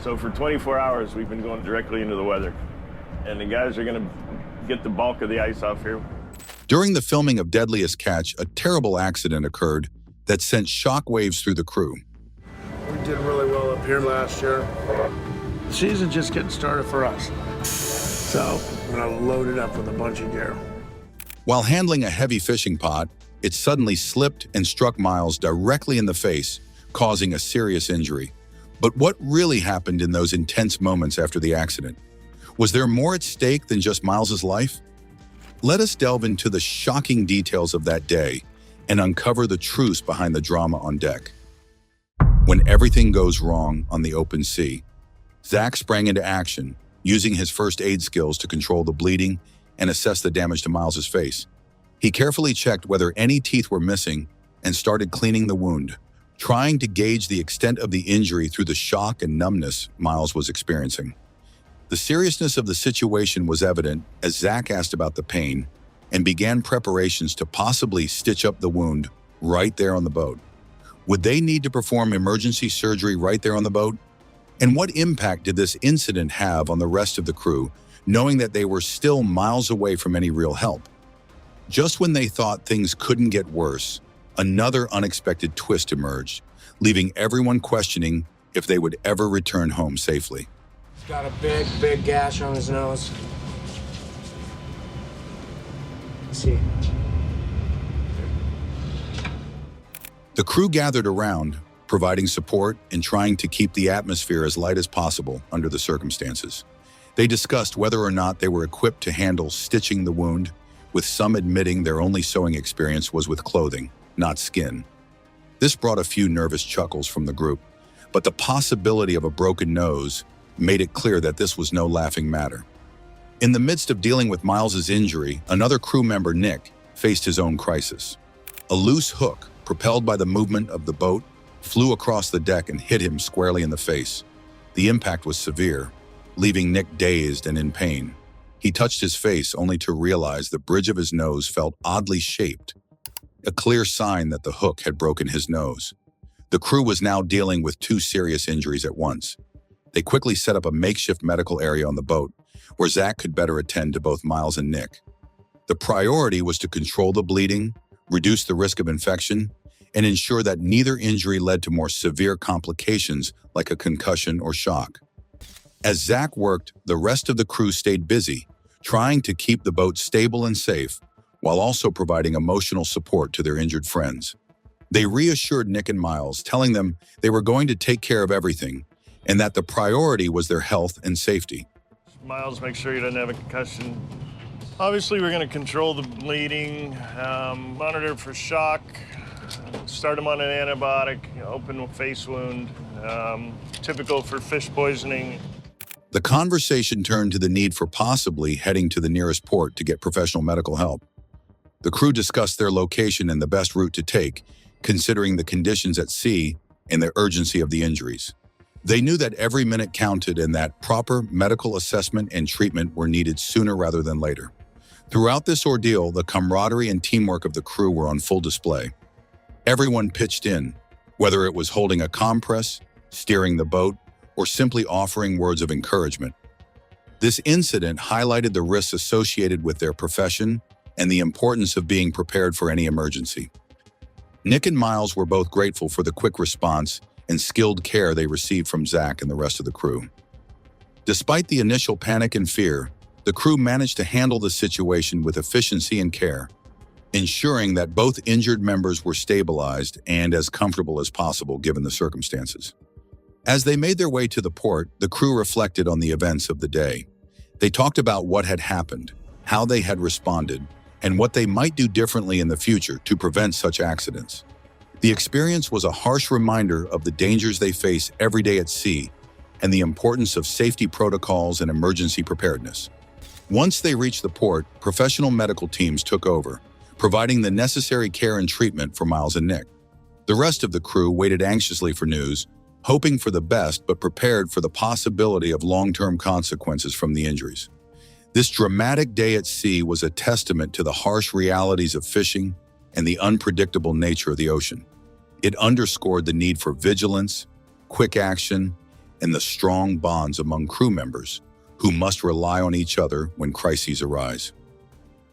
So for 24 hours, we've been going directly into the weather. And the guys are going to get the bulk of the ice off here. During the filming of Deadliest Catch, a terrible accident occurred that sent shockwaves through the crew. We did really well up here last year. The season's just getting started for us. So I'm gonna load it up with a bunch of gear. While handling a heavy fishing pot, it suddenly slipped and struck Miles directly in the face, causing a serious injury. But what really happened in those intense moments after the accident? Was there more at stake than just Miles's life? Let us delve into the shocking details of that day and uncover the truths behind the drama on deck. When everything goes wrong on the open sea, Zach sprang into action, using his first aid skills to control the bleeding and assess the damage to Miles's face. He carefully checked whether any teeth were missing and started cleaning the wound, trying to gauge the extent of the injury through the shock and numbness Miles was experiencing. The seriousness of the situation was evident as Zach asked about the pain and began preparations to possibly stitch up the wound right there on the boat. Would they need to perform emergency surgery right there on the boat? And what impact did this incident have on the rest of the crew, knowing that they were still miles away from any real help? Just when they thought things couldn't get worse, another unexpected twist emerged, leaving everyone questioning if they would ever return home safely. He's got a big gash on his nose. Let's see. The crew gathered around, providing support and trying to keep the atmosphere as light as possible under the circumstances. They discussed whether or not they were equipped to handle stitching the wound, with some admitting their only sewing experience was with clothing, not skin. This brought a few nervous chuckles from the group, but the possibility of a broken nose made it clear that this was no laughing matter. In the midst of dealing with Miles's injury, another crew member, Nick, faced his own crisis. A loose hook, propelled by the movement of the boat, flew across the deck and hit him squarely in the face. The impact was severe, leaving Nick dazed and in pain. He touched his face only to realize the bridge of his nose felt oddly shaped, a clear sign that the hook had broken his nose. The crew was now dealing with two serious injuries at once. They quickly set up a makeshift medical area on the boat, where Zach could better attend to both Miles and Nick. The priority was to control the bleeding, reduce the risk of infection, and ensure that neither injury led to more severe complications like a concussion or shock. As Zach worked, the rest of the crew stayed busy, trying to keep the boat stable and safe, while also providing emotional support to their injured friends. They reassured Nick and Miles, telling them they were going to take care of everything, and that the priority was their health and safety. Miles, make sure he doesn't have a concussion. Obviously, we're going to control the bleeding, monitor for shock, start him on an antibiotic, open face wound, typical for fish poisoning. The conversation turned to the need for possibly heading to the nearest port to get professional medical help. The crew discussed their location and the best route to take, considering the conditions at sea and the urgency of the injuries. They knew that every minute counted and that proper medical assessment and treatment were needed sooner rather than later. Throughout this ordeal, the camaraderie and teamwork of the crew were on full display. Everyone pitched in, whether it was holding a compress, steering the boat, or simply offering words of encouragement. This incident highlighted the risks associated with their profession and the importance of being prepared for any emergency. Nick and Miles were both grateful for the quick response and skilled care they received from Zach and the rest of the crew. Despite the initial panic and fear, the crew managed to handle the situation with efficiency and care, ensuring that both injured members were stabilized and as comfortable as possible given the circumstances. As they made their way to the port, the crew reflected on the events of the day. They talked about what had happened, how they had responded, and what they might do differently in the future to prevent such accidents. The experience was a harsh reminder of the dangers they face every day at sea and the importance of safety protocols and emergency preparedness. Once they reached the port, professional medical teams took over, providing the necessary care and treatment for Miles and Nick. The rest of the crew waited anxiously for news, hoping for the best but prepared for the possibility of long-term consequences from the injuries. This dramatic day at sea was a testament to the harsh realities of fishing and the unpredictable nature of the ocean. It underscored the need for vigilance, quick action, and the strong bonds among crew members who must rely on each other when crises arise.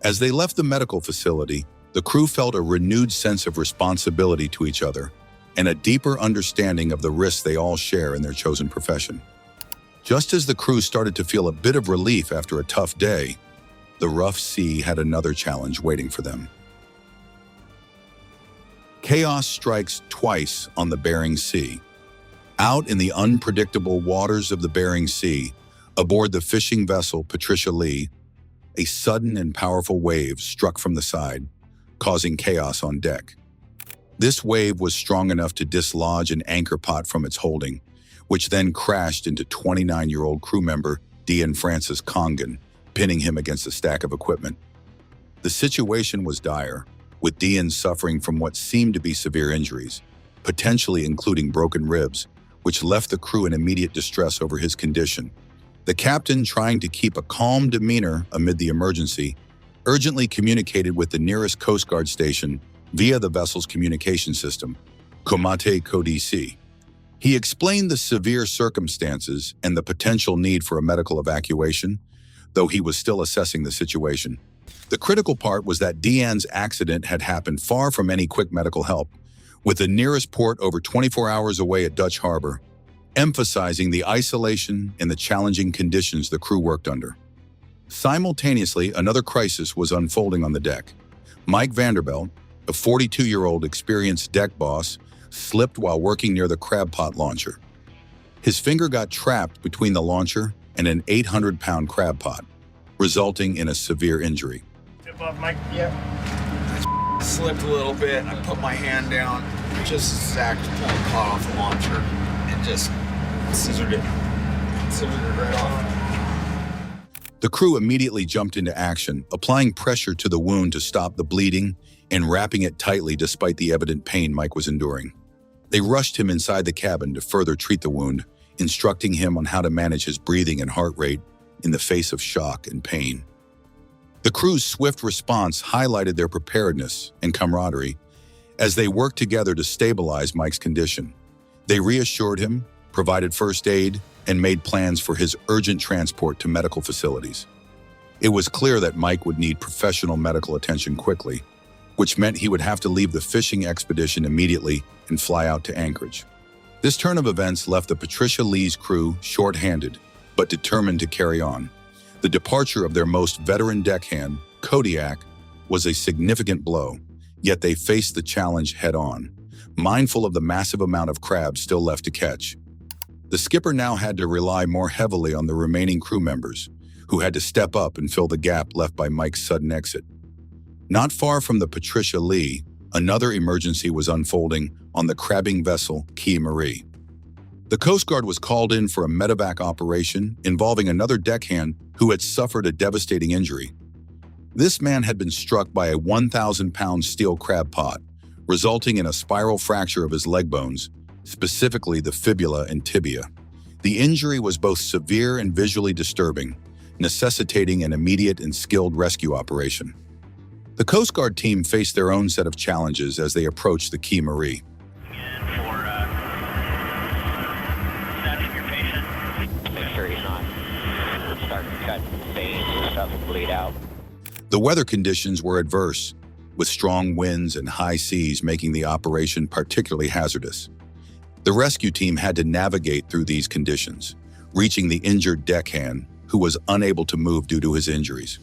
As they left the medical facility, the crew felt a renewed sense of responsibility to each other and a deeper understanding of the risks they all share in their chosen profession. Just as the crew started to feel a bit of relief after a tough day, the rough sea had another challenge waiting for them. Chaos strikes twice on the Bering Sea. Out in the unpredictable waters of the Bering Sea, aboard the fishing vessel Patricia Lee, a sudden and powerful wave struck from the side, causing chaos on deck. This wave was strong enough to dislodge an anchor pot from its holding, which then crashed into 29-year-old crew member Dean Francis Congan, pinning him against a stack of equipment. The situation was dire, with Dean suffering from what seemed to be severe injuries, potentially including broken ribs, which left the crew in immediate distress over his condition. The captain, trying to keep a calm demeanor amid the emergency, urgently communicated with the nearest Coast Guard station via the vessel's communication system, Comate Codici. He explained the severe circumstances and the potential need for a medical evacuation, though he was still assessing the situation. The critical part was that Deanne's accident had happened far from any quick medical help, with the nearest port over 24 hours away at Dutch Harbor, emphasizing the isolation and the challenging conditions the crew worked under. Simultaneously, another crisis was unfolding on the deck. Mike Vanderbilt, a 42-year-old experienced deck boss, slipped while working near the crab pot launcher. His finger got trapped between the launcher and an 800-pound crab pot, resulting in a severe injury. Tip off, Mike. Yep. I slipped a little bit. I put my hand down just as Zach was pulling the pot off the launcher and just scissored it right off. The crew immediately jumped into action, applying pressure to the wound to stop the bleeding and wrapping it tightly despite the evident pain Mike was enduring. They rushed him inside the cabin to further treat the wound, instructing him on how to manage his breathing and heart rate in the face of shock and pain. The crew's swift response highlighted their preparedness and camaraderie as they worked together to stabilize Mike's condition. They reassured him, provided first aid, and made plans for his urgent transport to medical facilities. It was clear that Mike would need professional medical attention quickly, which meant he would have to leave the fishing expedition immediately and fly out to Anchorage. This turn of events left the Patricia Lee's crew short-handed, but determined to carry on. The departure of their most veteran deckhand, Kodiak, was a significant blow, yet they faced the challenge head-on, mindful of the massive amount of crabs still left to catch. The skipper now had to rely more heavily on the remaining crew members, who had to step up and fill the gap left by Mike's sudden exit. Not far from the Patricia Lee, another emergency was unfolding on the crabbing vessel Key Marie. The Coast Guard was called in for a medevac operation involving another deckhand who had suffered a devastating injury. This man had been struck by a 1,000-pound steel crab pot, resulting in a spiral fracture of his leg bones, specifically the fibula and tibia. The injury was both severe and visually disturbing, necessitating an immediate and skilled rescue operation. The Coast Guard team faced their own set of challenges as they approached the Key Marie. Make sure he's not starting to cut veins and stuff and bleed out. The weather conditions were adverse, with strong winds and high seas making the operation particularly hazardous. The rescue team had to navigate through these conditions, reaching the injured deckhand, who was unable to move due to his injuries.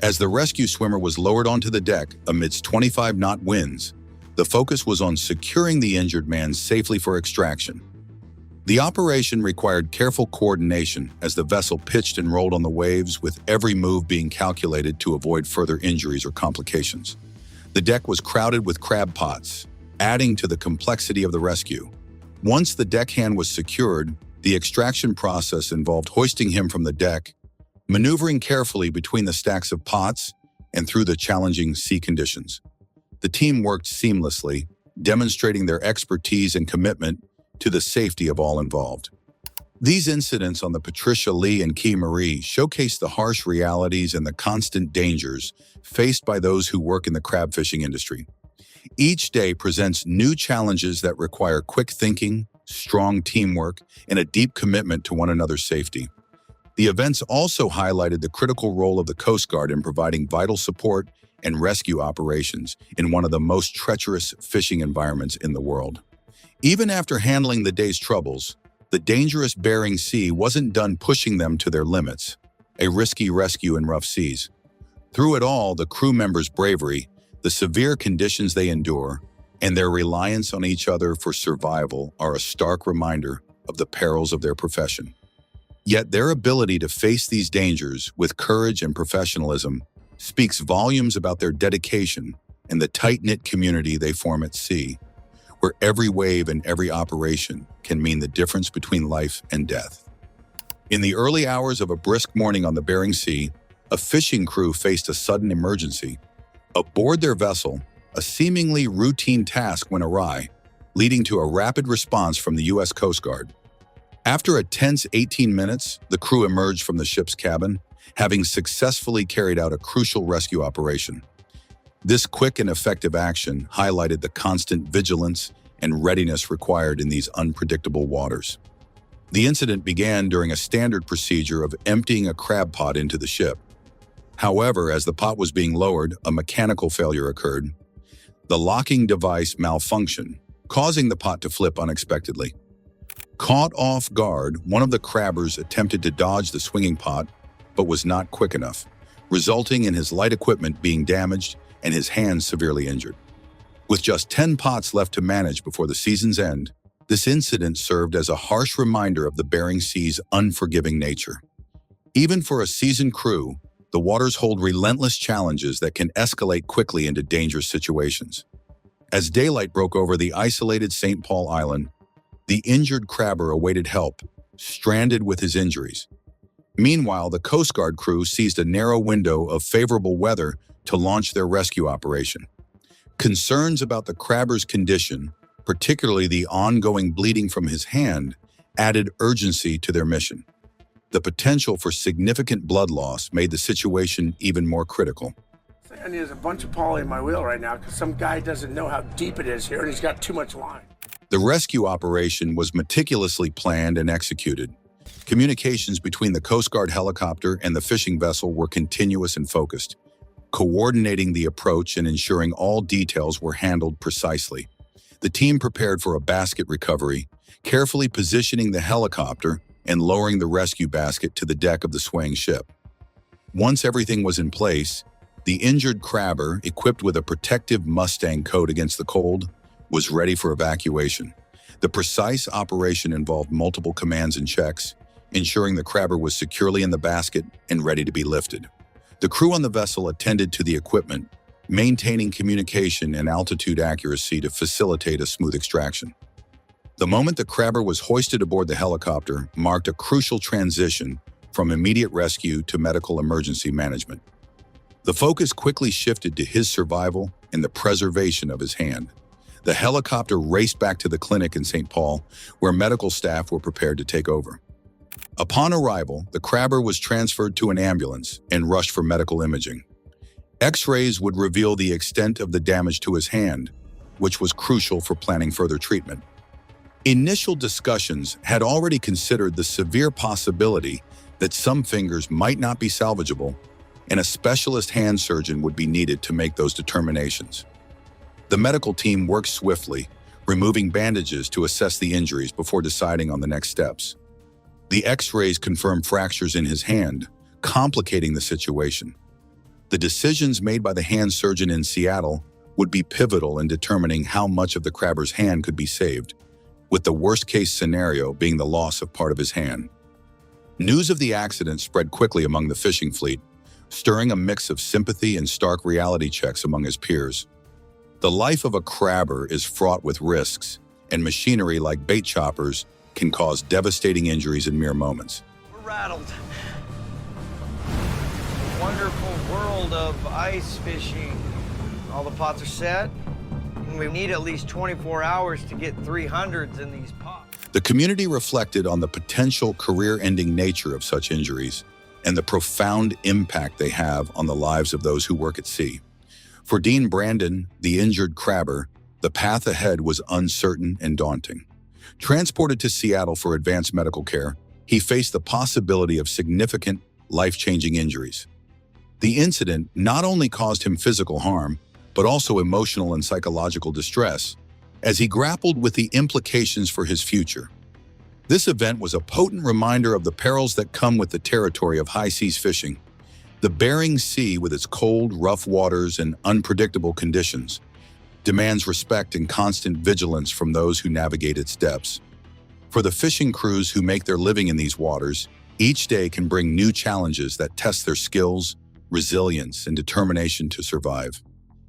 As the rescue swimmer was lowered onto the deck amidst 25-knot winds, the focus was on securing the injured man safely for extraction. The operation required careful coordination as the vessel pitched and rolled on the waves, with every move being calculated to avoid further injuries or complications. The deck was crowded with crab pots, adding to the complexity of the rescue. Once the deckhand was secured, the extraction process involved hoisting him from the deck, maneuvering carefully between the stacks of pots and through the challenging sea conditions. The team worked seamlessly, demonstrating their expertise and commitment to the safety of all involved. These incidents on the Patricia Lee and Key Marie showcase the harsh realities and the constant dangers faced by those who work in the crab fishing industry. Each day presents new challenges that require quick thinking, strong teamwork, and a deep commitment to one another's safety. The events also highlighted the critical role of the Coast Guard in providing vital support and rescue operations in one of the most treacherous fishing environments in the world. Even after handling the day's troubles, the dangerous Bering Sea wasn't done pushing them to their limits, a risky rescue in rough seas. Through it all, the crew members' bravery, the severe conditions they endure, and their reliance on each other for survival are a stark reminder of the perils of their profession. Yet their ability to face these dangers with courage and professionalism speaks volumes about their dedication and the tight-knit community they form at sea, where every wave and every operation can mean the difference between life and death. In the early hours of a brisk morning on the Bering Sea, a fishing crew faced a sudden emergency. Aboard their vessel, a seemingly routine task went awry, leading to a rapid response from the U.S. Coast Guard. After a tense 18 minutes, the crew emerged from the ship's cabin, having successfully carried out a crucial rescue operation. This quick and effective action highlighted the constant vigilance and readiness required in these unpredictable waters. The incident began during a standard procedure of emptying a crab pot into the ship. However, as the pot was being lowered, a mechanical failure occurred. The locking device malfunctioned, causing the pot to flip unexpectedly. Caught off guard, one of the crabbers attempted to dodge the swinging pot, but was not quick enough, resulting in his light equipment being damaged and his hands severely injured. With just 10 pots left to manage before the season's end, this incident served as a harsh reminder of the Bering Sea's unforgiving nature. Even for a seasoned crew, the waters hold relentless challenges that can escalate quickly into dangerous situations. As daylight broke over the isolated St. Paul Island, the injured crabber awaited help, stranded with his injuries. Meanwhile, the Coast Guard crew seized a narrow window of favorable weather to launch their rescue operation. Concerns about the crabber's condition, particularly the ongoing bleeding from his hand, added urgency to their mission. The potential for significant blood loss made the situation even more critical. I need a bunch of poly in my wheel right now because some guy doesn't know how deep it is here and he's got too much line. The rescue operation was meticulously planned and executed. Communications between the Coast Guard helicopter and the fishing vessel were continuous and focused, coordinating the approach and ensuring all details were handled precisely. The team prepared for a basket recovery, carefully positioning the helicopter and lowering the rescue basket to the deck of the swaying ship. Once everything was in place, the injured crabber, equipped with a protective Mustang coat against the cold, was ready for evacuation. The precise operation involved multiple commands and checks, ensuring the crabber was securely in the basket and ready to be lifted. The crew on the vessel attended to the equipment, maintaining communication and altitude accuracy to facilitate a smooth extraction. The moment the crabber was hoisted aboard the helicopter marked a crucial transition from immediate rescue to medical emergency management. The focus quickly shifted to his survival and the preservation of his hand. The helicopter raced back to the clinic in St. Paul, where medical staff were prepared to take over. Upon arrival, the crabber was transferred to an ambulance and rushed for medical imaging. X-rays would reveal the extent of the damage to his hand, which was crucial for planning further treatment. Initial discussions had already considered the severe possibility that some fingers might not be salvageable, and a specialist hand surgeon would be needed to make those determinations. The medical team worked swiftly, removing bandages to assess the injuries before deciding on the next steps. The X-rays confirmed fractures in his hand, complicating the situation. The decisions made by the hand surgeon in Seattle would be pivotal in determining how much of the crabber's hand could be saved, with the worst-case scenario being the loss of part of his hand. News of the accident spread quickly among the fishing fleet, stirring a mix of sympathy and stark reality checks among his peers. The life of a crabber is fraught with risks, and machinery like bait choppers can cause devastating injuries in mere moments. We're rattled. Wonderful world of ice fishing. All the pots are set. We need at least 24 hours to get 300s in these pots. The community reflected on the potential career-ending nature of such injuries and the profound impact they have on the lives of those who work at sea. For Dean Brandon, the injured crabber, the path ahead was uncertain and daunting. Transported to Seattle for advanced medical care, he faced the possibility of significant, life-changing injuries. The incident not only caused him physical harm, but also emotional and psychological distress, as he grappled with the implications for his future. This event was a potent reminder of the perils that come with the territory of high seas fishing. The Bering Sea, with its cold, rough waters and unpredictable conditions, demands respect and constant vigilance from those who navigate its depths. For the fishing crews who make their living in these waters, each day can bring new challenges that test their skills, resilience, and determination to survive.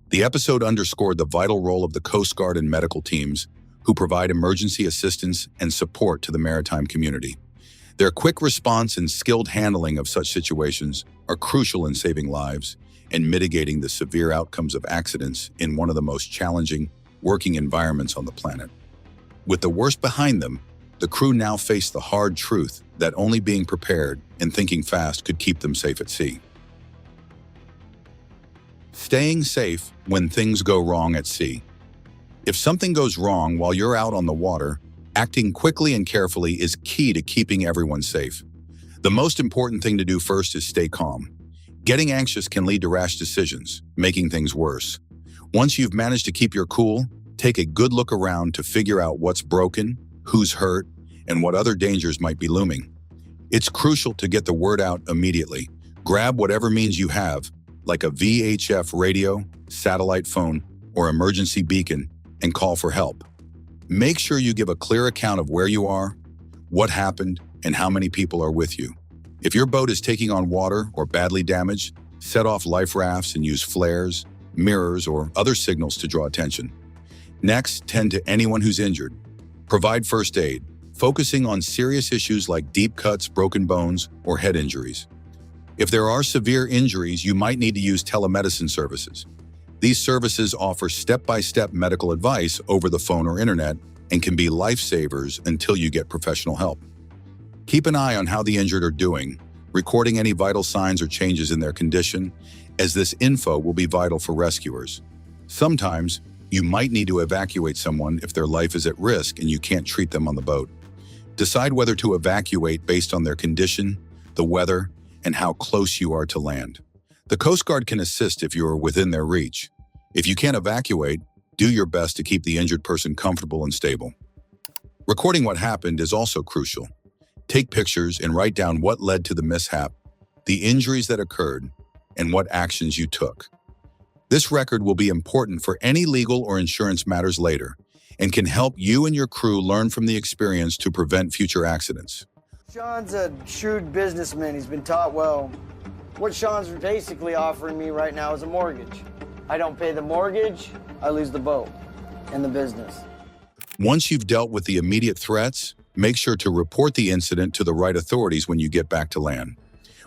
The episode underscored the vital role of the Coast Guard and medical teams who provide emergency assistance and support to the maritime community. Their quick response and skilled handling of such situations are crucial in saving lives and mitigating the severe outcomes of accidents in one of the most challenging working environments on the planet. With the worst behind them, the crew now face the hard truth that only being prepared and thinking fast could keep them safe at sea. Staying safe when things go wrong at sea. If something goes wrong while you're out on the water, acting quickly and carefully is key to keeping everyone safe. The most important thing to do first is stay calm. Getting anxious can lead to rash decisions, making things worse. Once you've managed to keep your cool, take a good look around to figure out what's broken, who's hurt, and what other dangers might be looming. It's crucial to get the word out immediately. Grab whatever means you have, like a VHF radio, satellite phone, or emergency beacon, and call for help. Make sure you give a clear account of where you are, what happened, and how many people are with you. If your boat is taking on water or badly damaged, set off life rafts and use flares, mirrors, or other signals to draw attention. Next, tend to anyone who's injured. Provide first aid, focusing on serious issues like deep cuts, broken bones, or head injuries. If there are severe injuries, you might need to use telemedicine services. These services offer step-by-step medical advice over the phone or internet and can be lifesavers until you get professional help. Keep an eye on how the injured are doing, recording any vital signs or changes in their condition, as this info will be vital for rescuers. Sometimes, you might need to evacuate someone if their life is at risk and you can't treat them on the boat. Decide whether to evacuate based on their condition, the weather, and how close you are to land. The Coast Guard can assist if you are within their reach. If you can't evacuate, do your best to keep the injured person comfortable and stable. Recording what happened is also crucial. Take pictures and write down what led to the mishap, the injuries that occurred, and what actions you took. This record will be important for any legal or insurance matters later and can help you and your crew learn from the experience to prevent future accidents. Sean's a shrewd businessman. He's been taught well. What Sean's basically offering me right now is a mortgage. I don't pay the mortgage, I lose the boat and the business. Once you've dealt with the immediate threats, make sure to report the incident to the right authorities when you get back to land.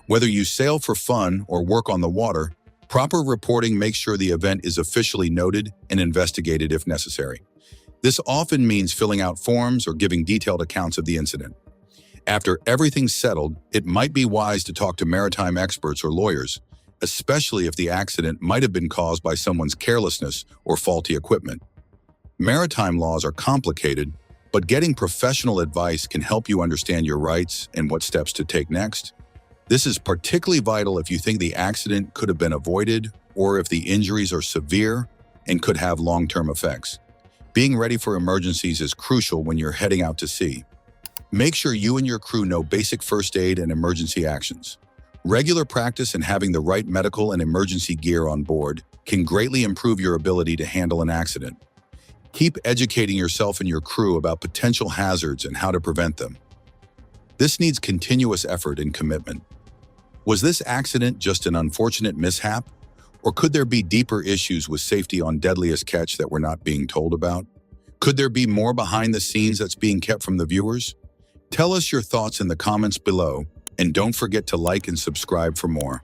Whether you sail for fun or work on the water, proper reporting makes sure the event is officially noted and investigated if necessary. This often means filling out forms or giving detailed accounts of the incident. After everything's settled, it might be wise to talk to maritime experts or lawyers, especially if the accident might have been caused by someone's carelessness or faulty equipment. Maritime laws are complicated, but getting professional advice can help you understand your rights and what steps to take next. This is particularly vital if you think the accident could have been avoided or if the injuries are severe and could have long-term effects. Being ready for emergencies is crucial when you're heading out to sea. Make sure you and your crew know basic first aid and emergency actions. Regular practice and having the right medical and emergency gear on board can greatly improve your ability to handle an accident. Keep educating yourself and your crew about potential hazards and how to prevent them. This needs continuous effort and commitment. Was this accident just an unfortunate mishap? Or could there be deeper issues with safety on Deadliest Catch that we're not being told about? Could there be more behind the scenes that's being kept from the viewers? Tell us your thoughts in the comments below, and don't forget to like and subscribe for more.